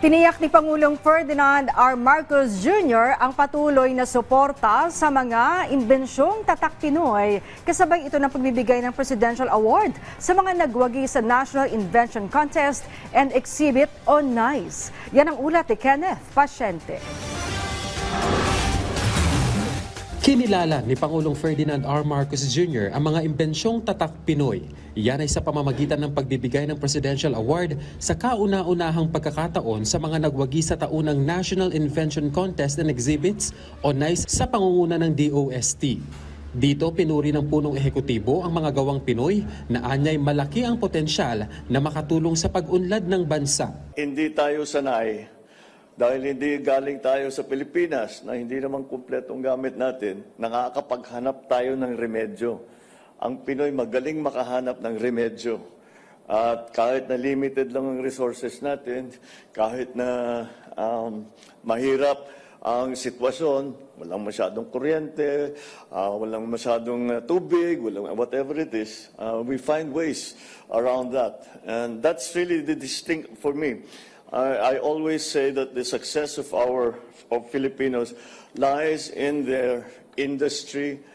Tiniyak ni Pangulong Ferdinand R. Marcos Jr. ang patuloy na suporta sa mga imbensyong tatak Pinoy. Kasabay ito ng pagbibigay ng Presidential Award sa mga nagwagi sa National Invention Contest and Exhibit on NICE. Yan ang ulat ni Kenneth Pasyente. Kinilala ni Pangulong Ferdinand R. Marcos Jr. ang mga imbensyong tatak Pinoy. Iyan ay sa pamamagitan ng pagbibigay ng Presidential Award sa kauna-unahang pagkakataon sa mga nagwagi sa taunang National Invention Contest and Exhibits o NICE sa pangunguna ng DOST. Dito pinuri ng punong ehekutibo ang mga gawang Pinoy na anyay malaki ang potensyal na makatulong sa pag-unlad ng bansa. Hindi tayo sanay. Dahil hindi galing tayo sa Pilipinas na hindi naman kumpletong gamit natin, nakakapaghanap tayo ng remedyo. Ang Pinoy magaling makahanap ng remedyo. At kahit na limited lang ang resources natin, kahit na mahirap ang sitwasyon, walang masyadong kuryente, walang masyadong tubig, walang whatever it is, we find ways around that. And that's really the distinct for me. I always say that the success of Filipinos lies in their industry,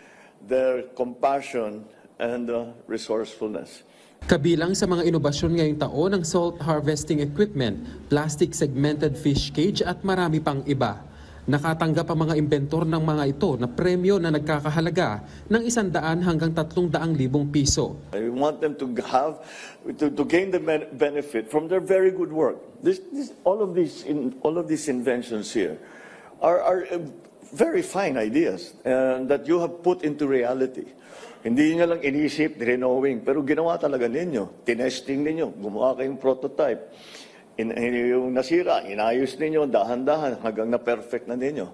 their compassion, and resourcefulness. Kabilang sa mga inobasyon ngayong taon ang salt harvesting equipment, plastic segmented fish cage at marami pang iba. Nakatanggap ang mga inventor ng mga ito na premyo na nagkakahalaga ng 100 hanggang 300,000 piso. I want them to gain the benefit from their very good work. All of these inventions here are very fine ideas that you have put into reality. Hindi niyo lang inisip, drawing, pero ginawa talaga ninyo. Tinesting ninyo, gumawa kayong prototype. Yung nasira, inayos ninyo, dahan-dahan, hanggang na-perfect na ninyo.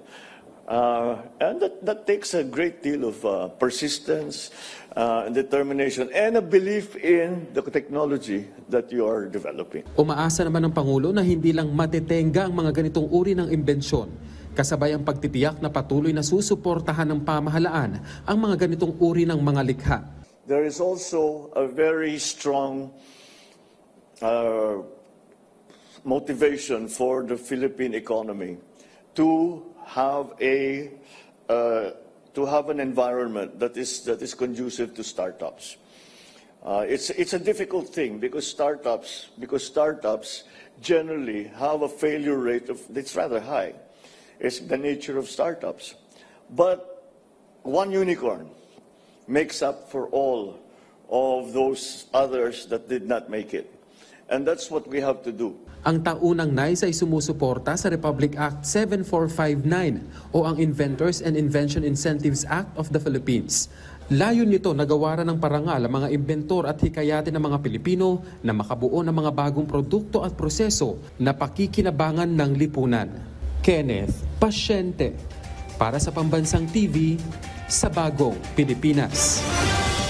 And that takes a great deal of persistence, determination, and a belief in the technology that you are developing. Umaasa naman ng Pangulo na hindi lang matetenga ang mga ganitong uri ng imbensyon. Kasabay ang pagtitiyak na patuloy na susuportahan ng pamahalaan ang mga ganitong uri ng mga likha. There is also a very strong motivation for the Philippine economy to have an environment that is conducive to startups. It's a difficult thing because startups generally have a failure rate that's rather high. It's the nature of startups. But one unicorn makes up for all of those others that did not make it. And that's what we have to do. Ang taunang NICE ay sumusuporta sa Republic Act 7459 o ang Inventors and Invention Incentives Act of the Philippines. Layon nito na gawaran ng parangal ang mga inventor at hikayatin ng mga Pilipino na makabuo ng mga bagong produkto at proseso na pakikinabangan ng lipunan. Kenneth Pasyente para sa Pambansang TV sa Bagong Pilipinas.